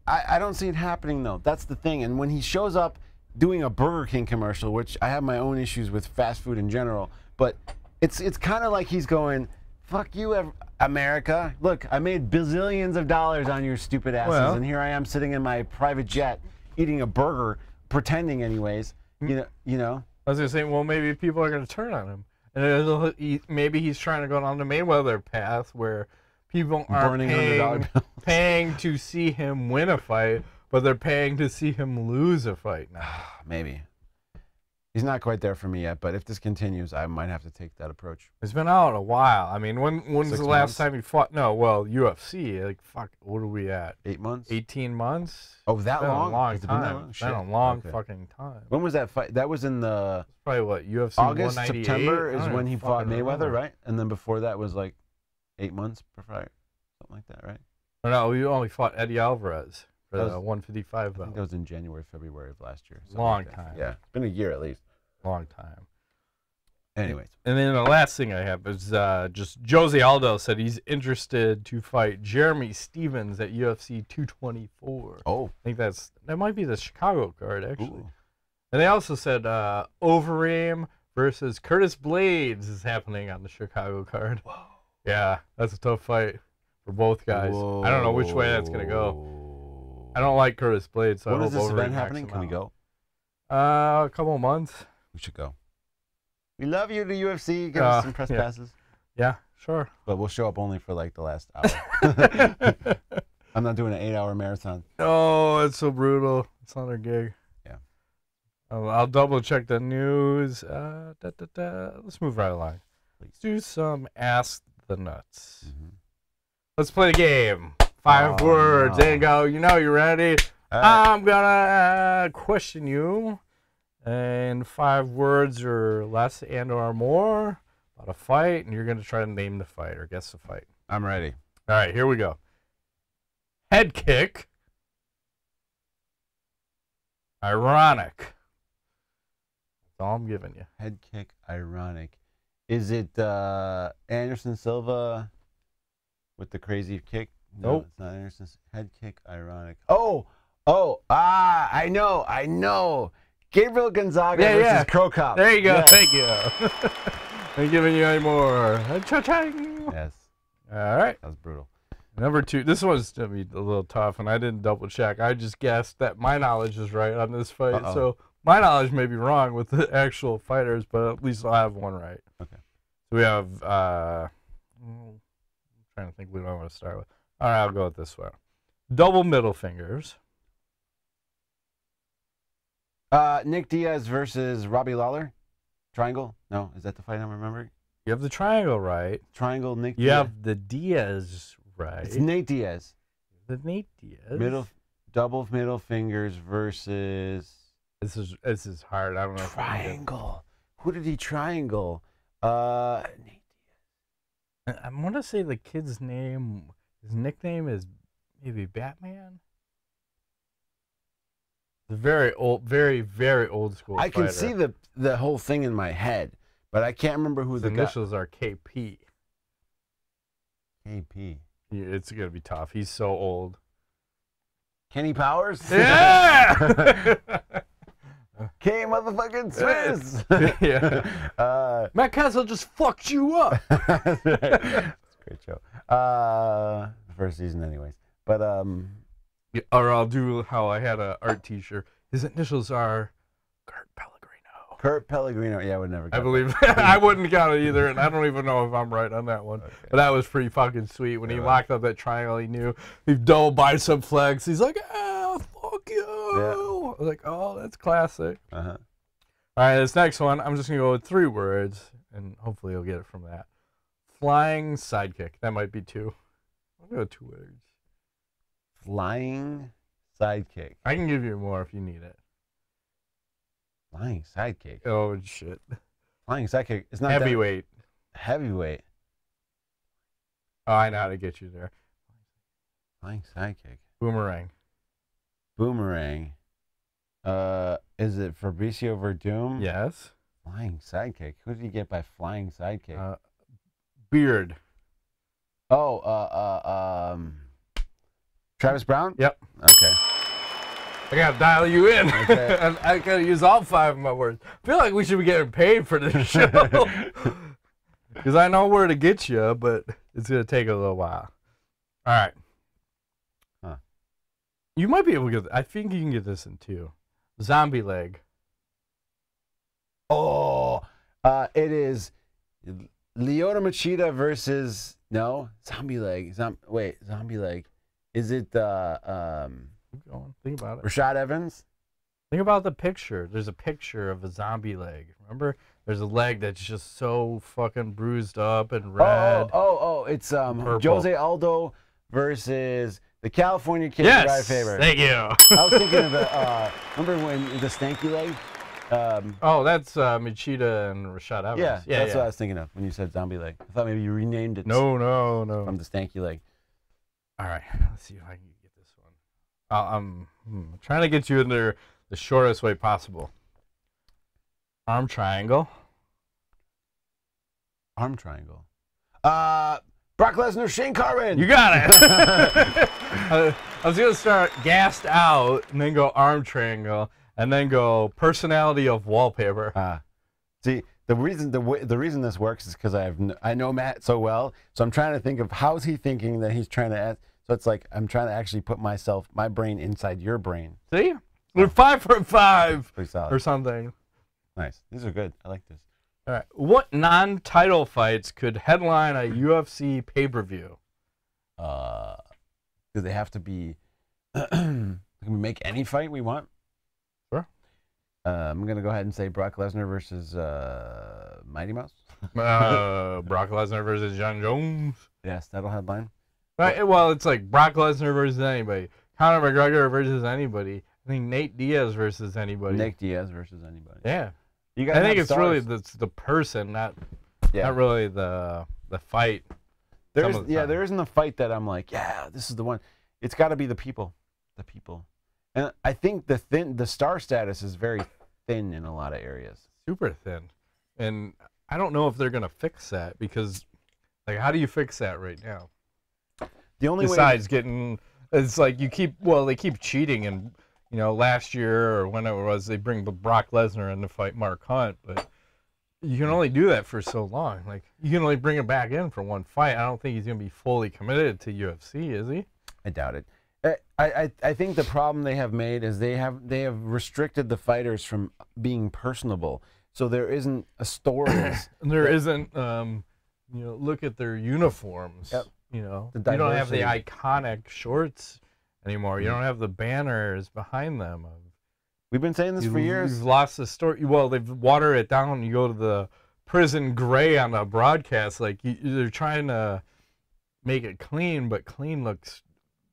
I don't see it happening, though. That's the thing. And when he shows up doing a Burger King commercial, which I have my own issues with fast food in general, but it's kind of like he's going, fuck you, America. Look, I made bazillions of dollars on your stupid asses, and here I am sitting in my private jet eating a burger, pretending anyways. You know. I was going to say, well, maybe people are going to turn on him. And maybe he's trying to go down the Mayweather path where people aren't paying to see him win a fight, but they're paying to see him lose a fight now. Maybe. He's not quite there for me yet, but if this continues, I might have to take that approach. It's been out a while. I mean, when's the last time he fought? No, well, UFC. Like, fuck, what are we at? 8 months? 18 months? Oh, that long? A long time. It's been a long fucking time. When was that fight? That was in the... Probably what, UFC August, 198? September is when he fought Mayweather, right? And then before that was like 8 months per fight. Something like that, right? Or no, we only fought Eddie Alvarez for the 155 belt. I think that was in January, February of last year. Long time. Yeah, it's been a year at least. Long time. Anyways. And then the last thing I have is just Jose Aldo said he's interested to fight Jeremy Stevens at UFC 224. Oh. I think that might be the Chicago card, actually. Ooh. And they also said Overeem versus Curtis Blaydes is happening on the Chicago card. Whoa. Yeah, that's a tough fight for both guys. Whoa. I don't know which way that's going to go. I don't like Curtis Blaydes, so when I is hope this Overeem event happening? Can we go? A couple of months. We should go. We love you to UFC. Give us some press passes. Yeah, sure. But we'll show up only for like the last hour. I'm not doing an 8-hour marathon. Oh, it's so brutal. It's not our gig. Yeah. I'll double check the news. Let's move right along. Let's do some Ask the Nuts. Let's play the game. 5 words. There you go. You know you're ready. I'm gonna question you in 5 words or less and or more about a fight, and you're gonna try to name the fight or guess the fight. I'm ready. All right, here we go. Head kick. Ironic. That's all I'm giving you. Head kick. Ironic. Is it Anderson Silva with the crazy kick? No, nope. It's not Anderson. Head kick. Ironic. I know. Gabriel Gonzaga versus Crow Cop. There you go. Yes. Thank you. I'm giving you any more. Cha-ching. Yes. All right. That was brutal. Number 2. This one's going to be a little tough, and I didn't double check. I just guessed that my knowledge is right on this fight. So my knowledge may be wrong with the actual fighters, but at least I'll have one right. Okay. So we have, I'm trying to think what I want to start with. All right, I'll go with this one. Double middle fingers. Nick Diaz versus Robbie Lawler. Triangle? No, is that the fight I'm remembering? You have the triangle right. Triangle, Nick Diaz. You have the Diaz right. It's Nate Diaz. The Nate Diaz. Double middle fingers versus... This is hard. I don't know. Triangle. Who did he triangle? Nate Diaz. I want to say the kid's name... His nickname is maybe Batman. The very old, very, very old school I can fighter. see the whole thing in my head, but I can't remember who His the initials are KP. KP. It's gonna be tough. He's so old. Kenny Powers? Yeah! K motherfucking Swiss! Yeah. Matt Castle just fucked you up. That's right. It's a great show. The first season anyways. But or I'll do how I had an art teacher. His initials are Kurt Pellegrino. Kurt Pellegrino. Yeah, I would never. I believe I wouldn't got it either, and I don't even know if I'm right on that one. Okay. But that was pretty fucking sweet when he locked up that triangle. He knew he double bicep flex. He's like, fuck you. Yeah. I was like, oh, that's classic. All right, this next one, I'm just gonna go with 3 words, and hopefully you'll get it from that. Flying sidekick. That might be 2. I'll go 2 words. Flying sidekick. I can give you more if you need it. Flying sidekick. Oh, shit. Flying sidekick. It's not heavyweight. Heavyweight. Oh, I know how to get you there. Flying sidekick. Boomerang. Boomerang. Is it Fabricio Verdum? Yes. Flying sidekick. Who did you get by flying sidekick? Beard. Oh, Travis Brown? Yep. Okay. I gotta dial you in. Okay. I gotta use all 5 of my words. I feel like we should be getting paid for this show. Because I know where to get you, but it's gonna take a little while. All right. Huh. You might be able to get. I think you can get this in 2. Zombie leg. Oh, it is Lyoto Machida versus Zombie Leg. Zombie Leg. Is it Keep going. Think about it. Rashad Evans? Think about the picture. There's a picture of a zombie leg. Remember? There's a leg that's just so fucking bruised up and red. It's Jose Aldo versus the California Kid. Yes, Guy favorite. thank you. I was thinking of the remember when the stanky leg? That's Machida and Rashad Evans. Yeah, that's what I was thinking of when you said zombie leg. I thought maybe you renamed it. No. From the stanky leg. All right, let's see if I can get this one. I'm trying to get you in there the shortest way possible. Arm triangle. Arm triangle. Brock Lesnar, Shane Carwin. You got it. I was gonna start gassed out and then go arm triangle and then go personality of wallpaper. See, the reason this works is because I know Matt so well, so I'm trying to think of how's he thinking that he's trying to ask. So it's like I'm trying to actually put my brain inside your brain. See, we're 5 for 5 pretty solid or something. Nice. These are good. I like this. All right. What non-title fights could headline a UFC pay-per-view? Do they have to be? Can we make any fight we want? Sure. I'm gonna go ahead and say Brock Lesnar versus Mighty Mouse. Brock Lesnar versus John Jones. Yes, that'll headline. Right. Well, it's like Brock Lesnar versus anybody. Conor McGregor versus anybody. I think Nate Diaz versus anybody. Nick Diaz versus anybody. Yeah. You I think it's really the person, not really the fight. There isn't a fight that I'm like, yeah, this is the one. It's got to be the people. And I think the star status is very thin in a lot of areas. Super thin. And I don't know if they're going to fix that because, like, how do you fix that right now? The only Besides getting, it's like they keep cheating. And, last year or when it was, they bring Brock Lesnar in to fight Mark Hunt. But you can only do that for so long. Like, you can only bring him back in for one fight. I don't think he's going to be fully committed to UFC, is he? I doubt it. I think the problem they have made is they have restricted the fighters from being personable. So there isn't a story. There isn't, look at their uniforms. Yep. You don't have the iconic shorts anymore. You don't have the banners behind them. We've been saying this for years. You've lost the story. Well, they've watered it down. You go to the prison gray on the broadcast. Like, they're trying to make it clean, but clean looks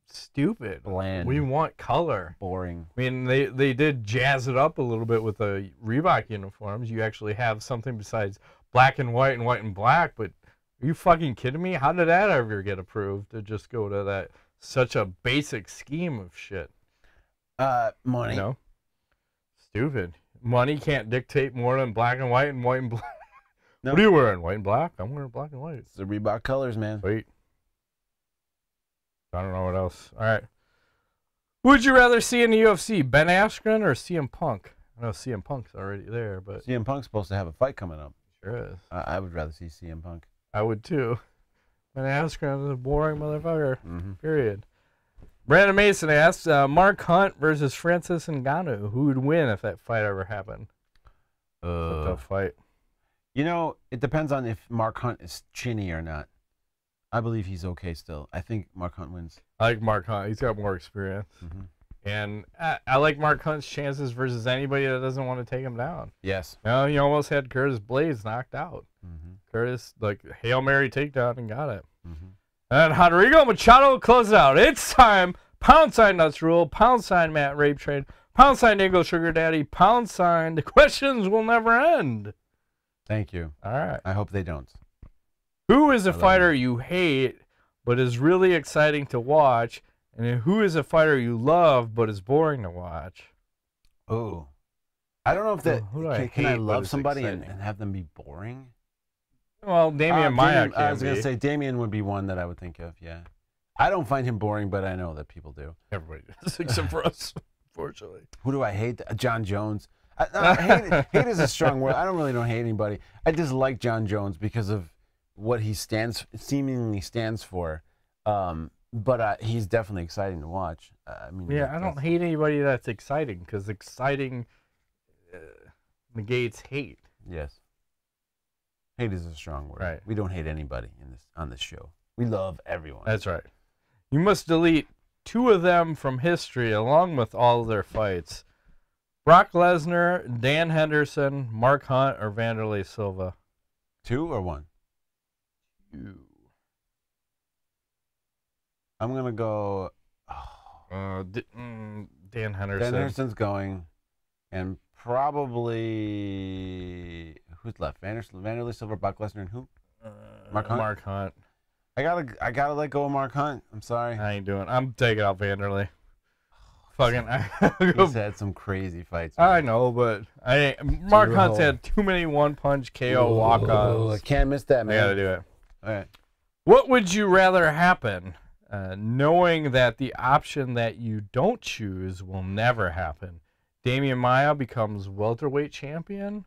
stupid. Bland. We want color. Boring. I mean, they did jazz it up a little bit with the Reebok uniforms. You actually have something besides black and white and black, but are you fucking kidding me? How did that ever get approved to just go to that such a basic scheme of shit? Money. Stupid. Money can't dictate more than black and white and white and black. No. What are you wearing? White and black? I'm wearing black and white. It's the Reebok colors, man. Wait. I don't know what else. All right. Who would you rather see in the UFC, Ben Askren or CM Punk? I know CM Punk's already there, but CM Punk's supposed to have a fight coming up. Sure is. I would rather see CM Punk. I would too. Ben Askren is a boring motherfucker. Mm-hmm. Period. Brandon Mason asks, Mark Hunt versus Francis Ngannou. Who would win if that fight ever happened? It's a tough fight. It depends on if Mark Hunt is chinny or not. I believe he's okay still. I think Mark Hunt wins. I like Mark Hunt. He's got more experience. Mm-hmm. And I like Mark Hunt's chances versus anybody that doesn't want to take him down. Yes. You almost had Curtis Blaydes knocked out. Mm-hmm. Curtis, Hail Mary takedown and got it. Mm-hmm. And Rodrigo Machado closes out. It's time. Pound sign Nuts Rule. Pound sign Matt Rape Train. Pound sign Dingo Sugar Daddy. Pound sign the questions will never end. Thank you. All right. I hope they don't. Who is a fighter you hate but is really exciting to watch? And who is a fighter you love but is boring to watch? Oh. I don't know if that... Who do I can I hate but love is somebody exciting? and have them be boring? Well, Demian Maia can I was going be. to say Demian would be one that I would think of, yeah. I don't find him boring, but I know that people do. Everybody does, except for us, unfortunately. Who do I hate? John Jones. Hate is a strong word. I don't really hate anybody. I just like John Jones because of what he seemingly stands for. But he's definitely exciting to watch. I mean, Yeah, I don't hate anybody that's exciting because exciting negates hate. Yes. Hate is a strong word. Right. We don't hate anybody on this show. We love everyone. That's right. You must delete 2 of them from history along with all of their fights. Brock Lesnar, Dan Henderson, Mark Hunt, or Wanderlei Silva? 2 or 1? 2. I'm going to go... Dan Henderson. Dan Henderson's going. And probably... Who's left? Wanderlei Silva, Brock Lesnar, and who? Mark Hunt? Mark Hunt. I gotta let go of Mark Hunt. I'm sorry. I ain't doing. I'm taking out Wanderlei. Fucking. He's had some crazy fights. Man. I know, but Mark Hunt's had too many one-punch KO walkouts. I can't miss that, man. I gotta do it. All right. What would you rather happen? Knowing that the option that you don't choose will never happen. Demian Maia becomes welterweight champion,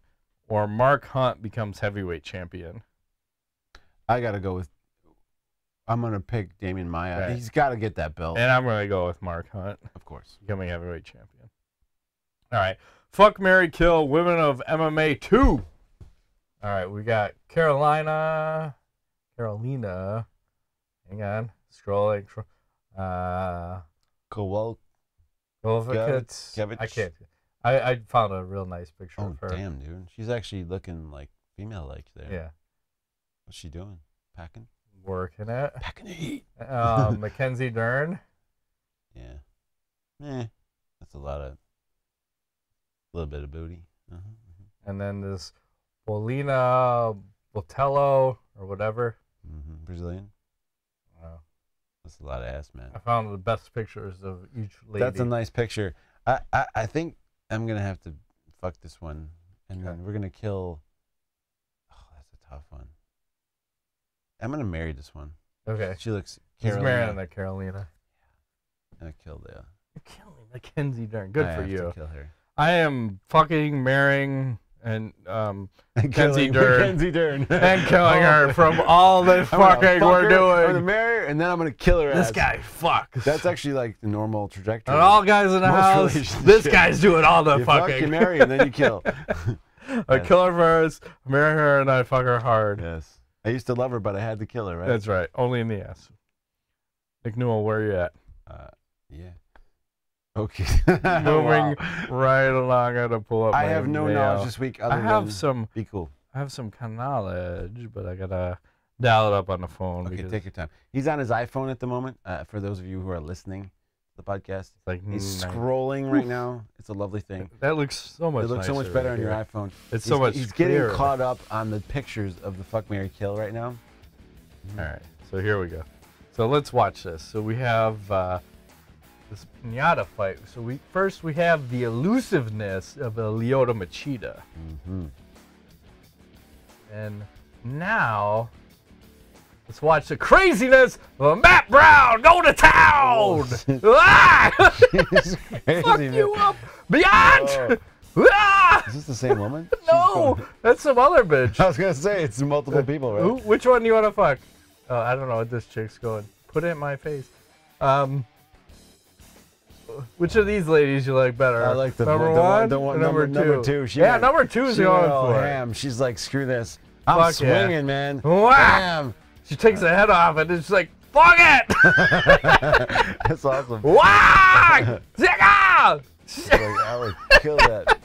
or Mark Hunt becomes heavyweight champion. I gotta go with. I'm gonna pick Demian Maia. Okay. He's got to get that belt. And I'm gonna go with Mark Hunt. Of course. Becoming heavyweight champion. All right. Fuck, marry, kill, women of MMA 2. All right, we got Karolina. Hang on. Scrolling. Kowalkiewicz. I can't. I found a real nice picture of her. Damn, dude. She's actually looking like female-like there. Yeah. What's she doing? Packing? Working it. Packing the heat. Mackenzie Dern. Yeah. That's a little bit of booty. And then this Poliana Botelho or whatever. Brazilian. Wow. That's a lot of ass, man. I found the best pictures of each lady. That's a nice picture. I think I'm going to have to fuck this one. And then we're going to kill... Oh, that's a tough one. I'm going to marry this one. Okay. She looks... He's marrying that Karolina. And I killed her. You're killing Mackenzie Dern. Good for you. To kill her. I am fucking marrying and Mackenzie Dern and killing her from all the fucking we're doing. I'm gonna marry her and then I'm gonna kill her. This guy fucks. That's actually like the normal trajectory. And all guys in the house. This guy's doing all the you fucking. You marry and then you kill. I kill her first, marry her, and I fuck her hard. Yes. I used to love her, but I had to kill her. Right. That's right. Only in the ass. Nick Newell, where are you at? Yeah. Okay. Moving right along. I gotta pull up. I have no knowledge this week. Other I have than some. Be cool. I have some kind of knowledge, but I gotta dial it up on the phone. Okay, because take your time. He's on his iPhone at the moment. For those of you who are listening to the podcast, like he's scrolling right now. It's a lovely thing. That looks so much. It looks so much better on your iPhone. It's so much. He's clearer. getting caught up on the pictures of the fuck, marry, kill right now. All right, so here we go. So let's watch this. So we have this pinata fight. So we have the elusiveness of a Lyoto Machida. And now let's watch the craziness of Matt Brown go to town. Fuck you up, Beyond. Is this the same woman? No, that's some other bitch. I was gonna say it's multiple people, right? Which one do you want to fuck? I don't know what this chick's going. Put it in my face. Which of these ladies you like better? I like the number one, or number two. Number two. Number two is going for it. Ham. She's like, screw this. I'm Fuck swinging, yeah. man. Bam! She takes the head off and it's like, fuck it! That's awesome. Wah! Zigga! Like, I would kill that.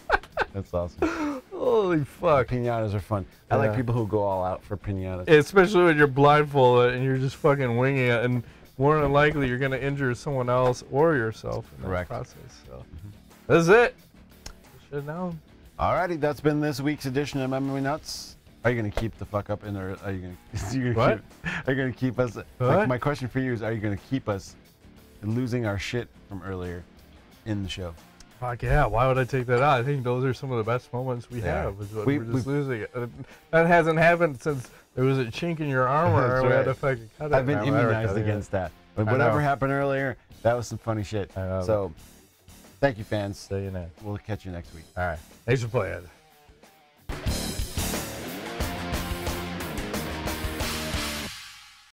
That's awesome. Holy fuck. Piñatas are fun. I like people who go all out for piñatas. Especially when you're blindfolded and you're just fucking winging it, and more than likely you're gonna injure someone else or yourself in that process. So that's it. You should know. Alrighty, that's been this week's edition of MMA Nuts. Are you gonna keep the fuck up in there? Are you gonna keep us? My question for you is: are you gonna keep us losing our shit from earlier in the show? Fuck yeah! Why would I take that out? I think those are some of the best moments we have. Is when we're just losing it. That hasn't happened since there was a chink in your armor. We had to fucking cut it. I've been immunized against that. But whatever happened earlier, that was some funny shit. So, thank you, fans. See you next. We'll catch you next week. All right. Thanks for playing.